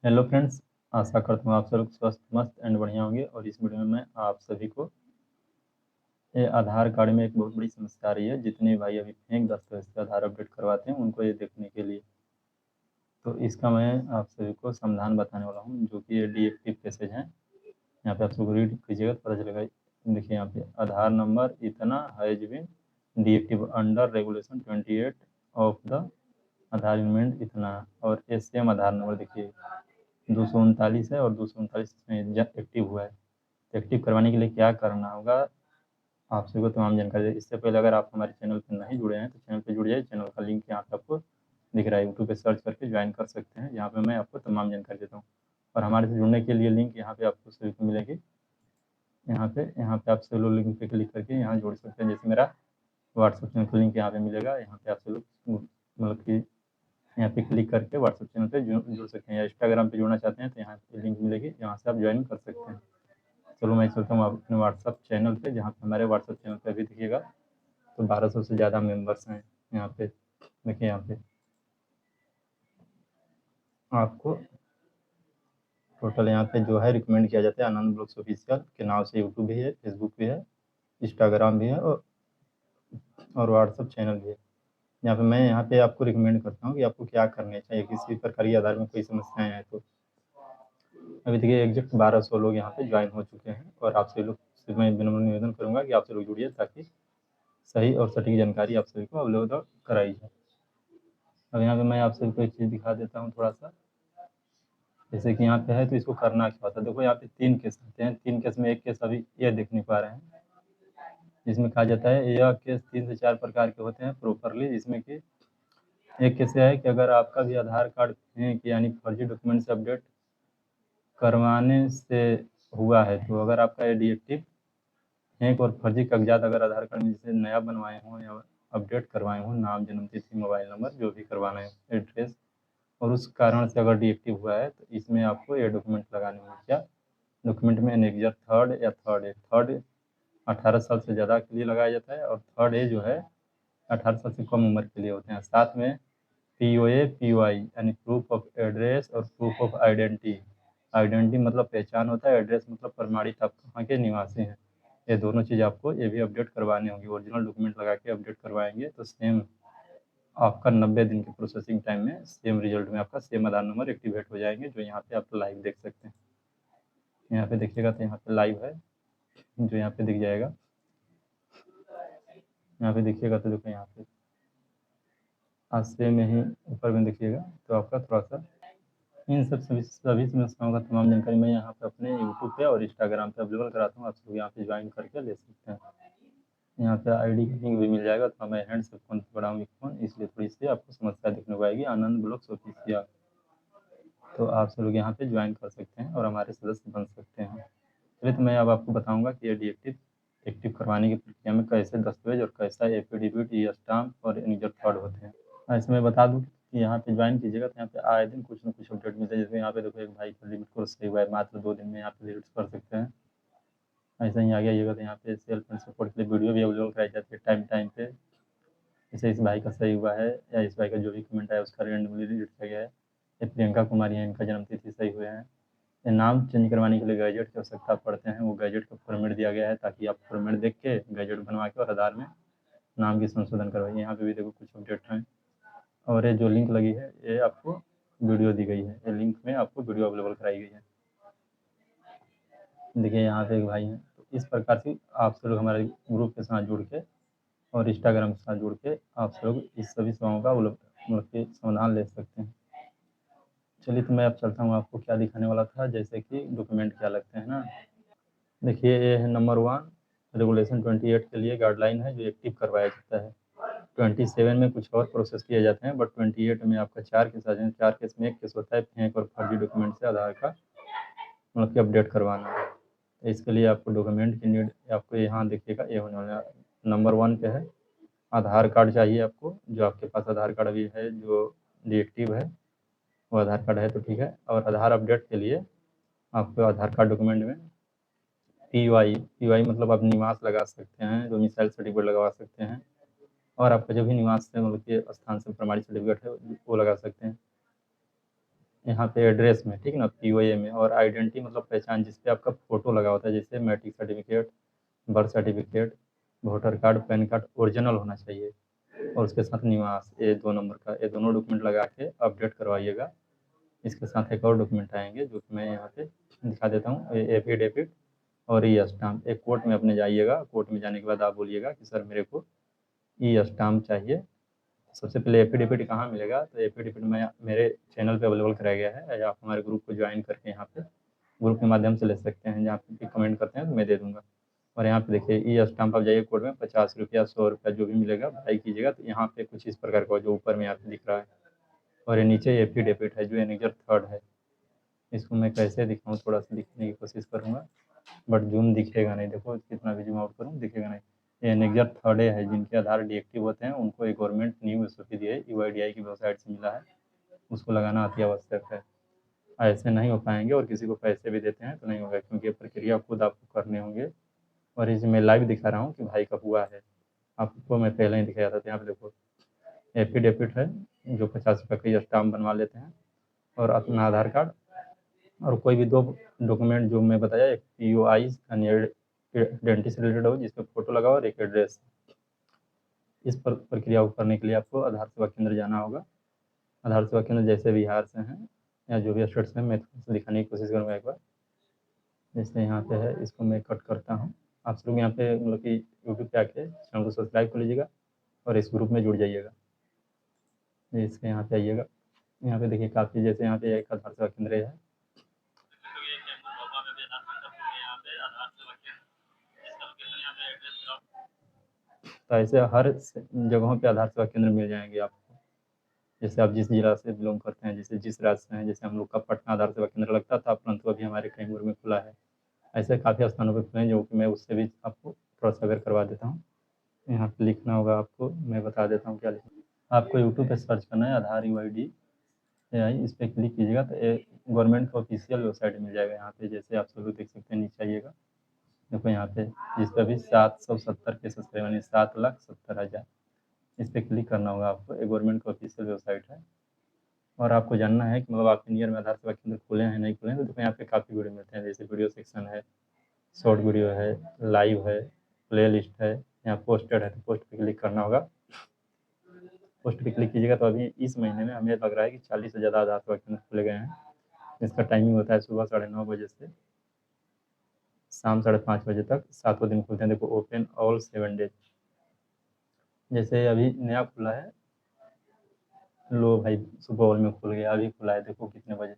Hello friends, आशा करता हूँ आप सब लोग स्वस्थ मस्त एंड बढ़िया होंगे। और इस वीडियो में मैं आप सभी को ये आधार कार्ड में एक बहुत बड़ी समस्या आ रही है। जितने भाई अभी फेक दस्तावेज से आधार अपडेट करवाते हैं उनको ये देखने के लिए, तो इसका मैं आप सभी को समाधान बताने वाला हूँ, जो कि ये डीएक्टिव केसेज हैं। यहाँ पे आप सबको रीड कीजिएगा तो पता चलेगा। देखिए यहाँ पे आधार नंबर इतना has been deactive under regulation 28 of the Aadhaar event इतना, और ये सेम आधार नंबर देखिए 239 है और 239 इसमें एक्टिव हुआ है। तो एक्टिव करवाने के लिए क्या करना होगा, आप सभी को तमाम जानकारी है। इससे पहले अगर आप हमारे चैनल पर नहीं जुड़े हैं तो चैनल पर जुड़ जाइए। चैनल का लिंक यहाँ पे आपको दिख रहा है, यूट्यूब पे सर्च करके ज्वाइन कर सकते हैं। यहाँ पे मैं आपको तमाम जानकारी देता हूँ। और हमारे से जुड़ने के लिए लिंक यहाँ पे आपको सभी को मिलेगी। यहाँ पे आप सभी लोग लिंक पे क्लिक करके यहाँ जुड़ सकते हैं। जैसे मेरा व्हाट्सएप चैनल का लिंक यहाँ पे मिलेगा, यहाँ पे आप सभी लोग मतलब कि यहाँ पे क्लिक करके व्हाट्सएप चैनल पे जुड़ सकते हैं, या इंस्टाग्राम पे जुड़ना चाहते हैं तो यहाँ पे लिंक मिलेगी, यहाँ से आप ज्वाइन कर सकते हैं। चलो मैं चलता हूँ अपने व्हाट्सएप चैनल पे, जहाँ पे हमारे व्हाट्सएप चैनल पे अभी देखिएगा तो 1200 से ज़्यादा मेंबर्स हैं। यहाँ पे देखिए, यहाँ पे आपको टोटल यहाँ पे जो है रिकमेंड किया जाता है आनंद ब्लॉग्स ऑफिशियल के नाम से। यूट्यूब भी है, फेसबुक भी है, इंस्टाग्राम भी है और व्हाट्सएप चैनल भी है। यहाँ पे आपको रिकमेंड करता हूँ कि आपको क्या करना चाहिए किसी प्रकार के आधार में कोई समस्याएं हैं तो। अभी देखिए एग्जैक्ट 1200 लोग यहाँ पे ज्वाइन हो चुके हैं, और आप सभी लोग से मैं विनम्र निवेदन करूँगा कि आप सभी लोग जुड़िए, ताकि सही और सटीक जानकारी आप सभी को अवेलेबल कराई जाए। अब यहाँ पे मैं आप सभी को एक चीज़ दिखा देता हूँ थोड़ा सा। जैसे कि यहाँ पे है तो इसको करना क्या होता है। देखो यहाँ पे 3 केस आते हैं, 3 केस में एक केस अभी ये देख नहीं पा रहे हैं, जिसमें कहा जाता है यह केस 3 से 4 प्रकार के होते हैं प्रॉपरली। जिसमें कि एक केस है कि अगर आपका भी आधार कार्ड यानी फर्जी डॉक्यूमेंट से अपडेट करवाने से हुआ है, तो अगर आपका ये डीएक्टिव हैक और फर्जी कागजात अगर आधार कार्ड में जैसे नया बनवाए हों या अपडेट करवाए हों, नाम, जन्मतिथि, मोबाइल नंबर जो भी करवाना है, एड्रेस, और उस कारण से अगर डीएक्टिव हुआ है तो इसमें आपको ये डॉक्यूमेंट लगाने होंगे। क्या डॉक्यूमेंट में एनेक्जर थर्ड 18 साल से ज़्यादा के लिए लगाया जाता है, और थर्ड ए जो है 18 साल से कम उम्र के लिए होते हैं। साथ में POA POI यानी प्रूफ ऑफ एड्रेस और प्रूफ ऑफ आइडेंटिटी। आइडेंटिटी मतलब पहचान होता है, एड्रेस मतलब प्रमाणित आप कहाँ के निवासी हैं। ये दोनों चीज़ आपको ये भी अपडेट करवानी होगी। ओरिजिनल डॉक्यूमेंट लगा के अपडेट करवाएंगे तो सेम आपका 90 दिन के प्रोसेसिंग टाइम में सेम रिजल्ट में आपका सेम आधार नंबर एक्टिवेट हो जाएंगे, जो यहाँ पे आप लाइव देख सकते हैं। यहाँ पे देखिएगा तो यहाँ पे लाइव है, जो यहाँ पे दिख जाएगा। यहाँ पे देखिएगा तो देखो यहाँ पे आज से में ही ऊपर में देखिएगा तो आपका थोड़ा सा इन सभी समस्याओं का तमाम जानकारी मैं यहाँ पे अपने यूट्यूब पे और इंस्टाग्राम पे अवेलेबल कराता हूँ। आप सब यहाँ पे ज्वाइन करके ले सकते हैं। यहाँ पे आईडी की लिंक भी मिल जाएगा। तो मैं हैंड से फ़ोन बढ़ाऊँगी फ़ोन, इसलिए थोड़ी सी आपको समस्या देखने को आएगी। आनंद ब्लॉग्स ऑफिशियल, तो आप सब लोग यहाँ पे ज्वाइन कर सकते हैं और हमारे सदस्य बन सकते हैं। चलिए, तो मैं अब आपको बताऊँगा कि ये डीएक्टिव एक्टिव करवाने की प्रक्रिया में कैसे दस्तावेज और कैसा एफिडेविट या स्टाम्प और एनेक्जर थर्ड होते हैं। ऐसे मैं बता दूँ कि यहाँ पे ज्वाइन कीजिएगा तो यहाँ पे आए दिन कुछ ना कुछ अपडेट मिलता है। जैसे यहाँ पे देखो एक भाई का लिमिट कोर्स सही हुआ है, मात्र 2 दिन में यहाँ पे लिमिट कर सकते हैं। ऐसा ही आगे आइएगा तो यहाँ पे सेल्फ एंड सपोर्ट के लिए वीडियो भी अवेलेबल कराई जाती है टाइम पे। जैसे इस भाई का सही हुआ है या इस भाई का जो भी कमेंट आया उसका रेंडमली डिलीट किया गया है। ये प्रियंका कुमारी है, इनका जन्मतिथि सही हुए हैं। ये नाम चेंज करवाने के लिए गैजेट की आवश्यकता पड़ते हैं, वो गैजेट का फॉर्मेट दिया गया है, ताकि आप फॉर्मेट देख के गैजेट बनवा के और आधार में नाम की संशोधन करवाइए। यहाँ पे भी देखो कुछ अपडेट हैं। और ये जो लिंक लगी है ये आपको वीडियो दी गई है, ये लिंक में आपको वीडियो अवेलेबल कराई गई है। देखिए यहाँ पे एक भाई हैं। तो इस प्रकार से आप सब लोग हमारे ग्रुप के साथ जुड़ के और इंस्टाग्राम के साथ जुड़ के आप सब लोग इस सभी सेवाओं का मतलब कि समाधान ले सकते हैं। चलिए, तो मैं अब चलता हूँ, आपको क्या दिखाने वाला था, जैसे कि डॉक्यूमेंट क्या लगते हैं ना। देखिए ये है नंबर 1, रेगुलेशन 28 के लिए गाइडलाइन है जो एक्टिव करवाया जाता है। 27 में कुछ और प्रोसेस किए जाते हैं, बट 28 में आपका 4 केस आ जाए। 4 केस में एक केस होता है फेक और फर्जी डॉक्यूमेंट से आधार का मतलब कि अपडेट करवाना। तो इसके लिए आपको डॉक्यूमेंट की नीड आपको यहाँ देखिएगा, ये होने वाला नंबर 1 पे है आधार कार्ड चाहिए आपको। जो आपके पास आधार कार्ड अभी है जो डीएक्टिव है, वो आधार कार्ड है तो ठीक है। और आधार अपडेट के लिए आपको आधार कार्ड डॉक्यूमेंट में POI मतलब आप निवास लगा सकते हैं, डोमिसाइल सर्टिफिकेट लगवा सकते हैं, और आपका जो भी निवास से मतलब कि स्थान से प्रमाणित सर्टिफिकेट है वो लगा सकते हैं। यहाँ पे एड्रेस में, ठीक है ना, पीओए में, और आइडेंटिटी मतलब पहचान, जिस पे आपका फ़ोटो लगा होता है, जैसे matric certificate, birth certificate, voter card, PAN card original होना चाहिए, और उसके साथ निवास, ये 2 नंबर का, ये दोनों डॉक्यूमेंट लगा के अपडेट करवाइएगा। इसके साथ एक और डॉक्यूमेंट आएंगे जो कि मैं यहाँ पे दिखा देता हूँ, एफिडेविट और ई स्टाम्प। एक कोर्ट में अपने जाइएगा, कोर्ट में जाने के बाद आप बोलिएगा कि सर मेरे को ई स्टाम्प चाहिए। सबसे पहले एफिडेविट कहाँ मिलेगा, तो एफिडेविट में मेरे चैनल पे अवेलेबल कराया गया है, आप हमारे ग्रुप को ज्वाइन करके यहाँ पे ग्रुप के माध्यम से ले सकते हैं, जहाँ पे कमेंट करते हैं तो मैं दे दूँगा। और यहाँ पे देखिए ई स्टाम्प, आप जाइए कोर्ट में, 50 रुपया 100 रुपया जो भी मिलेगा भाई कीजिएगा। तो यहाँ पे कुछ इस प्रकार का जो ऊपर में यहाँ पे दिख रहा है, और ये नीचे एफिडेविट है जो एनेक्जर 3 है। इसको मैं कैसे दिखाऊँ, थोड़ा सा दिखने की कोशिश करूँगा, बट जूम दिखेगा नहीं, देखो कितना भी जूम आउट करूँ दिखेगा नहीं। ये एनेक्जर 3 है, जिनके आधार डीएक्टिव होते हैं उनको एक गवर्नमेंट न्यू एसओपी दी है, यूआईडीआई की वेबसाइट से मिला है, उसको लगाना अति आवश्यक है। ऐसे नहीं हो पाएंगे, और किसी को पैसे भी देते हैं तो नहीं होगा, क्योंकि प्रक्रिया खुद आपको करने होंगे। और इसे मैं लाइव दिखा रहा हूँ कि भाई का हुआ है, आपको मैं पहले ही दिखाया था। तो यहाँ पे देखो एफिडेविट है जो 50 रुपये का स्टाम्प बनवा लेते हैं, और अपना आधार कार्ड, और कोई भी 2 डॉक्यूमेंट जो मैं बताया, एक पीओआई आइडेंटिटी से रिलेटेड हो जिसपे फ़ोटो लगा हो, और एक एड्रेस। इस प्रक्रिया को करने के लिए आपको आधार सेवा केंद्र जाना होगा। आधार सेवा केंद्र जैसे बिहार से हैं या जो भी स्टेट से हैं, मैं दिखाने की कोशिश करूँगा एक बार। जैसे यहाँ पे है, इसको मैं कट करता हूँ। आप सब लोग यहाँ पे मतलब कि यूट्यूब पे आके चैनल को सब्सक्राइब कर लीजिएगा और इस ग्रुप में जुड़ जाइएगा। इसके यहाँ पे आइएगा, यहाँ पे देखिए काफ़ी, जैसे यहाँ पे एक आधार सेवा केंद्र है, तो ऐसे हर जगहों पे आधार सेवा केंद्र मिल जाएंगे आपको। जैसे आप जिस जिला से बिलोंग करते हैं, जैसे जिस राज्य से हैं, जैसे हम लोग का पटना आधार सेवा केंद्र लगता था, परंतु अभी हमारे कैमूर में खुला है। ऐसे काफ़ी स्थानों पे खुले हैं, जो कि मैं उससे भी आपको थोड़ा सा अवेयर करवा देता हूँ। यहाँ पे लिखना होगा आपको, मैं बता देता हूँ क्या लिखना। आपको यूट्यूब पे सर्च करना है आधार यूआईडी AI, इस पर क्लिक कीजिएगा तो गवर्नमेंट का ऑफिशियल वेबसाइट मिल जाएगा। यहाँ पे जैसे आप सब लोग देख सकते हैं, नीचे आइएगा, देखो यहाँ पे, जिस पर अभी 770 के सब्सक्राइबर यानी 7,70,000, इस पर क्लिक करना होगा आपको। एक गवर्नमेंट का ऑफिशियल वेबसाइट है, और आपको जानना है कि मतलब आपके नियर में आधार सेवा केंद्र खुले हैं नहीं खुले हैं। तो देखो यहाँ पे काफ़ी वीडियो मिलते हैं, जैसे वीडियो सेक्शन है, शॉर्ट वीडियो है, लाइव है, प्ले लिस्ट है, यहाँ पोस्टेड है, तो पोस्ट पे क्लिक करना होगा। पोस्ट पे क्लिक कीजिएगा तो अभी इस महीने में हमें लग रहा है कि 40 से ज़्यादा आधार सेवा केंद्र खुले गए हैं। इसका टाइमिंग होता है सुबह 9:30 बजे से शाम 5:30 बजे तक, 7 दिन खुलते हैं। देखो ओपन ऑल 7 डेज। जैसे अभी नया खुला है, लो भाई सुबह में खुल गया, अभी खुला है, देखो कितने बजे,